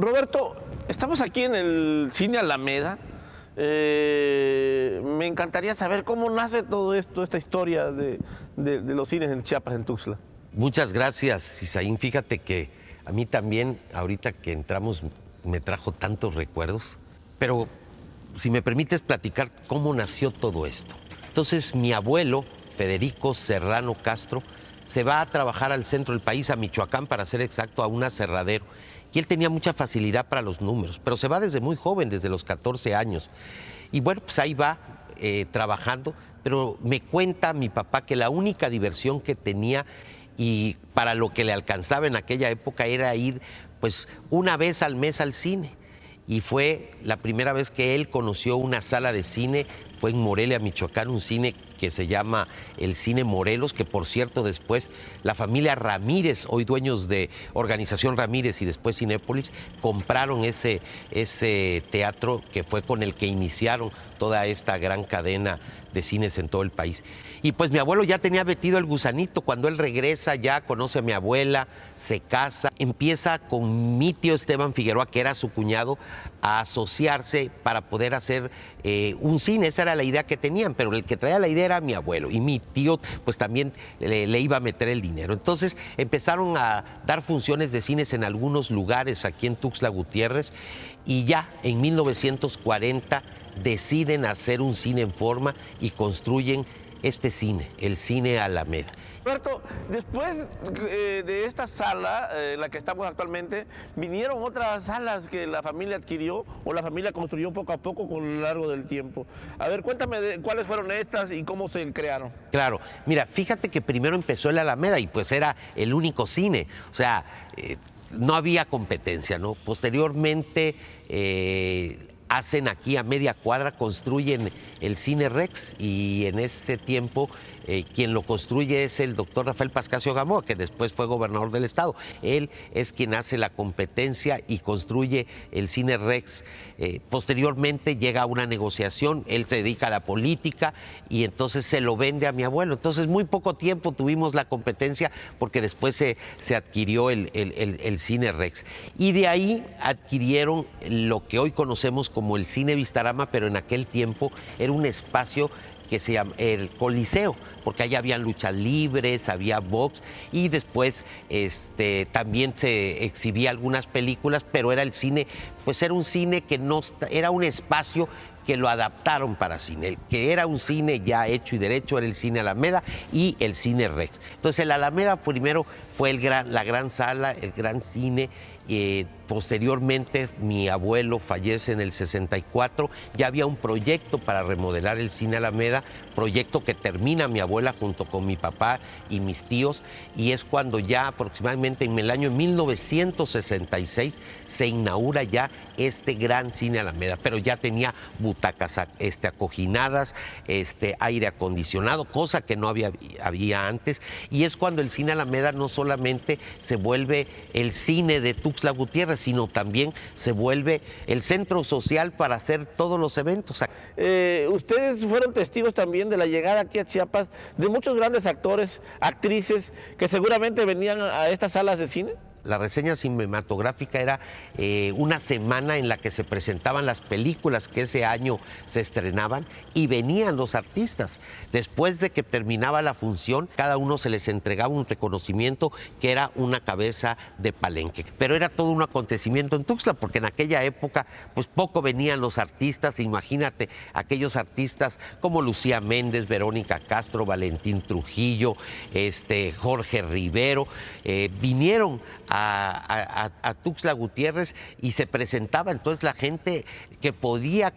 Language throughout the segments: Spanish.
Roberto, estamos aquí en el Cine Alameda. Me encantaría saber cómo nace todo esto, esta historia de los cines en Chiapas, en Tuxtla. Muchas gracias, Isaín. Fíjate que a mí también, ahorita que entramos, me trajo tantos recuerdos. Pero si me permites platicar cómo nació todo esto. Entonces, mi abuelo, Federico Serrano Castro, se va a trabajar al centro del país, a Michoacán, para ser exacto, a un aserradero. Y él tenía mucha facilidad para los números, pero se va desde muy joven, desde los 14 años. Y bueno, pues ahí va trabajando, pero me cuenta mi papá que la única diversión que tenía y para lo que le alcanzaba en aquella época era ir pues una vez al mes al cine. Y fue la primera vez que él conoció una sala de cine, fue en Morelia, Michoacán, un cine que se llama el Cine Morelos, que por cierto después la familia Ramírez, hoy dueños de Organización Ramírez y después Cinépolis, compraron ese teatro que fue con el que iniciaron toda esta gran cadena de cines en todo el país. Y pues mi abuelo ya tenía metido el gusanito. Cuando él regresa ya conoce a mi abuela, se casa, empieza con mi tío Esteban Figueroa, que era su cuñado, a asociarse para poder hacer un cine. Esa era la idea que tenían, pero el que traía la idea era mi abuelo, y mi tío pues también le iba a meter el dinero. Entonces empezaron a dar funciones de cines en algunos lugares aquí en Tuxtla Gutiérrez, y ya en 1940 deciden hacer un cine en forma y construyen este cine, el Cine Alameda. Roberto, después de esta sala en la que estamos actualmente, vinieron otras salas que la familia adquirió o la familia construyó poco a poco con lo largo del tiempo. A ver, cuéntame cuáles fueron estas y cómo se crearon. Claro, mira, fíjate que primero empezó el Alameda y pues era el único cine, o sea, no había competencia, ¿no? Posteriormente hacen aquí a media cuadra, construyen el Cine Rex, y en este tiempo quien lo construye es el doctor Rafael Pascasio Gamboa, que después fue gobernador del estado. Él es quien hace la competencia y construye el Cine Rex. Posteriormente llega a una negociación, él se dedica a la política y entonces se lo vende a mi abuelo. Entonces muy poco tiempo tuvimos la competencia porque después se adquirió el Cine Rex. Y de ahí adquirieron lo que hoy conocemos como el Cine Vistarama, pero en aquel tiempo era un espacio que se llama el Coliseo, porque allá había luchas libres, había box, y después también se exhibía algunas películas, pero era el cine, pues era un cine que no era un espacio que lo adaptaron para cine. El que era un cine ya hecho y derecho era el Cine Alameda y el Cine Rex. Entonces el Alameda primero fue la gran sala, el gran cine. Posteriormente mi abuelo fallece en el 64, ya había un proyecto para remodelar el Cine Alameda, proyecto que termina mi abuela junto con mi papá y mis tíos, y es cuando ya aproximadamente en el año 1966 se inaugura ya este gran Cine Alameda, pero ya tenía butacas acoginadas, aire acondicionado, cosa que no había antes, y es cuando el Cine Alameda no solamente se vuelve el cine de Tuxtla Gutiérrez, sino también se vuelve el centro social para hacer todos los eventos. Ustedes fueron testigos también de la llegada aquí a Chiapas de muchos grandes actores, actrices, que seguramente venían a estas salas de cine. La reseña cinematográfica era una semana en la que se presentaban las películas que ese año se estrenaban y venían los artistas. Después de que terminaba la función, cada uno se les entregaba un reconocimiento que era una cabeza de palenque. Pero era todo un acontecimiento en Tuxtla, porque en aquella época pues poco venían los artistas. Imagínate aquellos artistas como Lucía Méndez, Verónica Castro, Valentín Trujillo, Jorge Rivero, vinieron a Tuxtla Gutiérrez y se presentaba. Entonces la gente que podía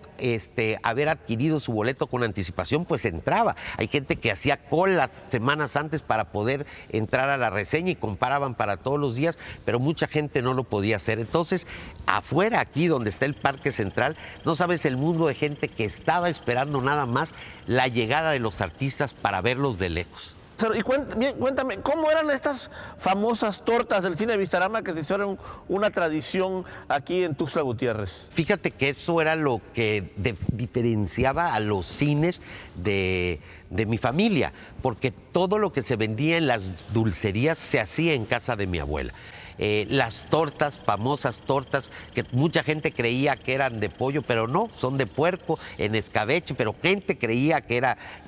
haber adquirido su boleto con anticipación pues entraba. Hay gente que hacía colas semanas antes para poder entrar a la reseña y compraban para todos los días, pero mucha gente no lo podía hacer. Entonces afuera, aquí donde está el Parque Central, no sabes el mundo de gente que estaba esperando nada más la llegada de los artistas para verlos de lejos. Y cuéntame, ¿cómo eran estas famosas tortas del Cine Vistarama que se hicieron una tradición aquí en Tuxtla Gutiérrez? Fíjate que eso era lo que diferenciaba a los cines de mi familia, porque todo lo que se vendía en las dulcerías se hacía en casa de mi abuela. las tortas, famosas tortas, que mucha gente creía que eran de pollo, pero no, son de puerco, en escabeche, pero gente creía que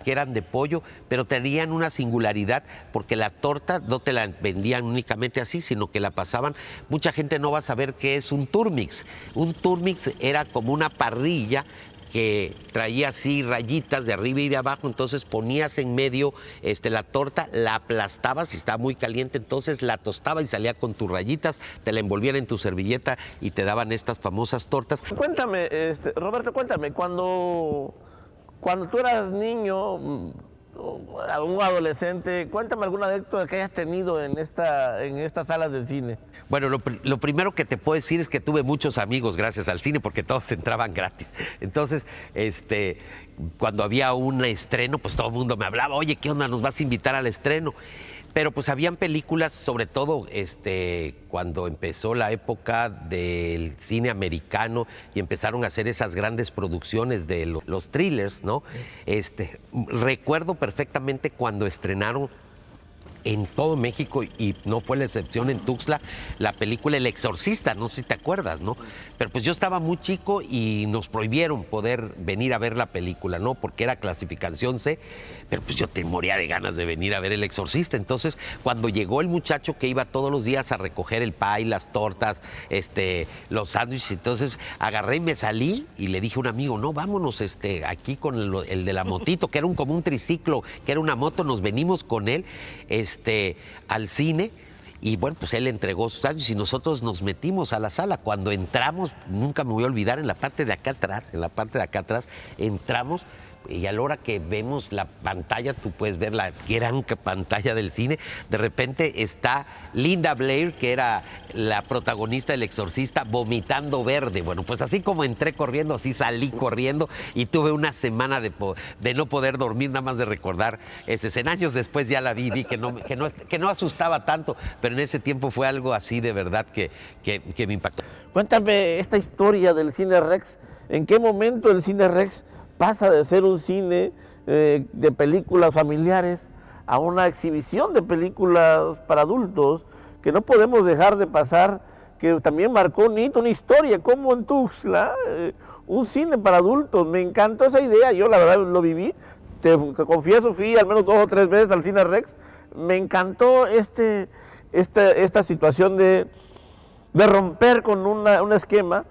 eran de pollo, pero tenían una singularidad, porque la torta no te la vendían únicamente así, sino que la pasaban. Mucha gente no va a saber qué es un turmix. Un turmix era como una parrilla que traía así rayitas de arriba y de abajo, entonces ponías en medio la torta, la aplastabas, si estaba muy caliente, entonces la tostabas y salía con tus rayitas, te la envolvían en tu servilleta y te daban estas famosas tortas. Cuéntame, Roberto, cuéntame, cuando tú eras niño, un adolescente, cuéntame alguna anécdota que hayas tenido en estas salas de cine. Bueno, lo primero que te puedo decir es que tuve muchos amigos gracias al cine, porque todos entraban gratis. Entonces, cuando había un estreno, pues todo el mundo me hablaba, oye, ¿qué onda? ¿Nos vas a invitar al estreno? Pero pues habían películas, sobre todo cuando empezó la época del cine americano y empezaron a hacer esas grandes producciones de los thrillers, ¿no? Recuerdo perfectamente cuando estrenaron en todo México, y no fue la excepción en Tuxtla, la película El Exorcista, no sé si te acuerdas, ¿no? Pero pues yo estaba muy chico y nos prohibieron poder venir a ver la película, ¿no? Porque era clasificación C, pero pues yo te moría de ganas de venir a ver El Exorcista. Entonces, cuando llegó el muchacho que iba todos los días a recoger el pay, las tortas, los sándwiches, entonces agarré y me salí y le dije a un amigo, no, vámonos aquí con el de la motito, que era como un triciclo, que era una moto, nos venimos con él, al cine. Y bueno, pues él entregó sus sándwiches y nosotros nos metimos a la sala. Cuando entramos, nunca me voy a olvidar, en la parte de acá atrás, entramos, y a la hora que vemos la pantalla, tú puedes ver la gran pantalla del cine, de repente está Linda Blair, que era la protagonista del Exorcista, vomitando verde. Bueno, pues así como entré corriendo, así salí corriendo, y tuve una semana de no poder dormir, nada más de recordar ese escena. Años después ya la vi que no asustaba tanto, pero en ese tiempo fue algo así de verdad que me impactó. Cuéntame esta historia del Cine Rex. ¿En qué momento el Cine Rex pasa de ser un cine de películas familiares a una exhibición de películas para adultos, que no podemos dejar de pasar, que también marcó un hito, una historia, como en Tuxtla, un cine para adultos? Me encantó esa idea, yo la verdad lo viví, te confieso, fui al menos 2 o 3 veces al Cine Rex. Me encantó esta situación de romper con un esquema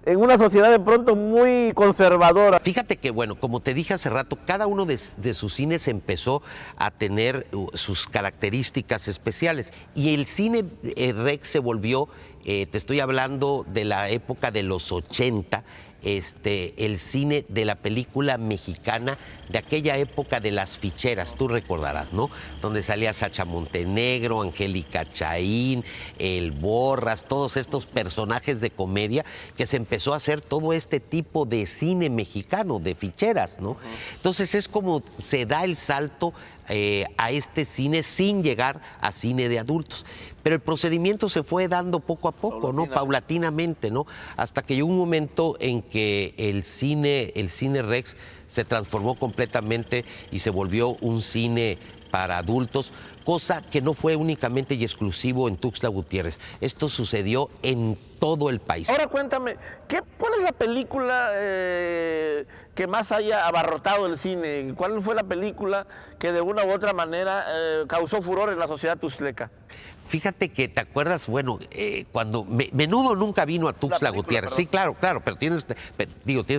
en una sociedad de pronto muy conservadora. Fíjate que, bueno, como te dije hace rato, cada uno de sus cines empezó a tener sus características especiales, y el Cine Rex se volvió, te estoy hablando de la época de los 80, el cine de la película mexicana de aquella época de las ficheras, tú recordarás, ¿no? Donde salía Sacha Montenegro, Angélica Chaín, el Borras, todos estos personajes de comedia, que se empezó a hacer todo este tipo de cine mexicano, de ficheras, ¿no? Entonces es como se da el salto a este cine sin llegar a cine de adultos. Pero el procedimiento se fue dando poco a poco, ¿no? Paulatinamente, ¿no? Hasta que llegó un momento en que el cine Rex se transformó completamente y se volvió un cine para adultos, cosa que no fue únicamente y exclusivo en Tuxtla Gutiérrez. Esto sucedió en todo el país. Ahora cuéntame, ¿cuál es la película que más haya abarrotado el cine? ¿Cuál fue la película que de una u otra manera causó furor en la sociedad tuxtleca? Fíjate que, ¿te acuerdas? Bueno, cuando Menudo nunca vino a Tuxtla Gutiérrez. Perdón. Sí, claro, pero tienes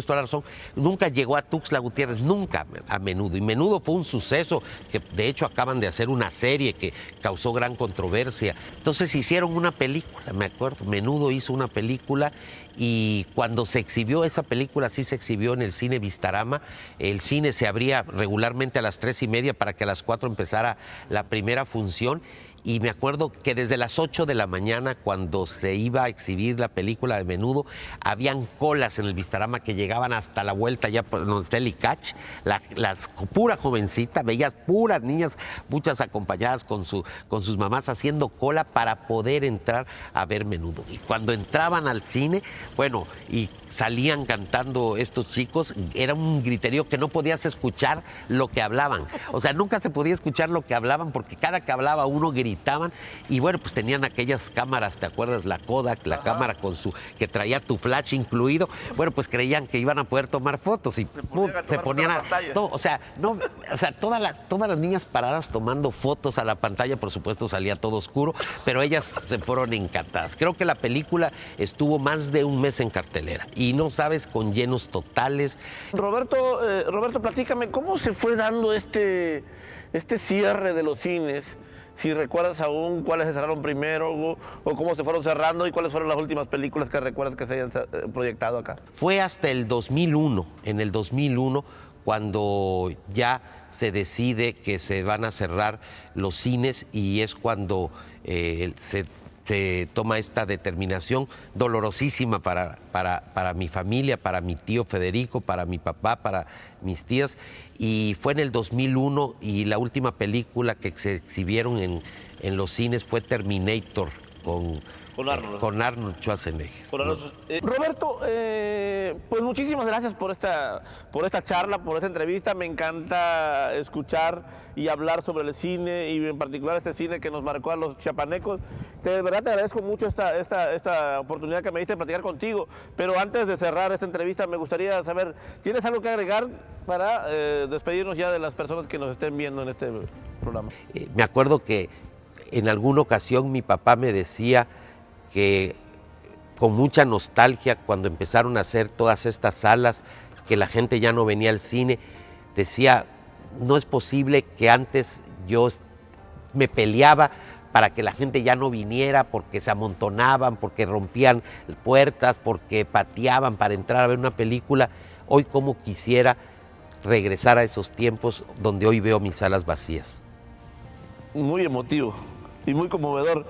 toda la razón. Nunca llegó a Tuxtla Gutiérrez, nunca a Menudo. Y Menudo fue un suceso, que de hecho acaban de hacer una serie que causó gran controversia. Entonces hicieron una película, me acuerdo. Menudo hizo una película, y cuando se exhibió esa película, sí se exhibió en el Cine Vistarama. El cine se abría regularmente a las 3:30 para que a las 4 empezara la primera función. Y me acuerdo que desde las 8 de la mañana, cuando se iba a exhibir la película de Menudo, habían colas en el Vistarama que llegaban hasta la vuelta ya por donde está el Icach, pura jovencita, veías puras niñas, muchas acompañadas con sus mamás, haciendo cola para poder entrar a ver Menudo. Y cuando entraban al cine, bueno, y salían cantando estos chicos, era un griterío que no podías escuchar lo que hablaban. O sea, nunca se podía escuchar lo que hablaban porque cada que hablaba uno gritaban. Y bueno, pues tenían aquellas cámaras, ¿te acuerdas? La Kodak, la cámara que traía tu flash incluido. Bueno, pues creían que iban a poder tomar fotos y se ponían a todo. O sea, no, o sea, todas las niñas paradas tomando fotos a la pantalla, por supuesto salía todo oscuro, pero ellas se fueron encantadas. Creo que la película estuvo más de un mes en cartelera y no sabes, con llenos totales. Roberto, platícame, ¿cómo se fue dando este cierre de los cines? Si recuerdas aún cuáles se cerraron primero o cómo se fueron cerrando y cuáles fueron las últimas películas que recuerdas que se hayan proyectado acá. Fue hasta el 2001, en el 2001, cuando ya se decide que se van a cerrar los cines y es cuando se toma esta determinación dolorosísima para mi familia, para mi tío Federico, para mi papá, para mis tías. Y fue en el 2001 y la última película que se exhibieron en los cines fue Terminator con Arnold Schwarzenegger. Roberto, pues muchísimas gracias por esta charla, por esta entrevista. Me encanta escuchar y hablar sobre el cine y en particular este cine que nos marcó a los chiapanecos. De verdad te agradezco mucho esta oportunidad que me diste de platicar contigo. Pero antes de cerrar esta entrevista me gustaría saber, ¿tienes algo que agregar para despedirnos ya de las personas que nos estén viendo en este programa? Me acuerdo que en alguna ocasión mi papá me decía que con mucha nostalgia cuando empezaron a hacer todas estas salas, que la gente ya no venía al cine, decía, no es posible que antes yo me peleaba para que la gente ya no viniera porque se amontonaban, porque rompían puertas, porque pateaban para entrar a ver una película. Hoy como quisiera regresar a esos tiempos donde hoy veo mis salas vacías. Muy emotivo y muy conmovedor.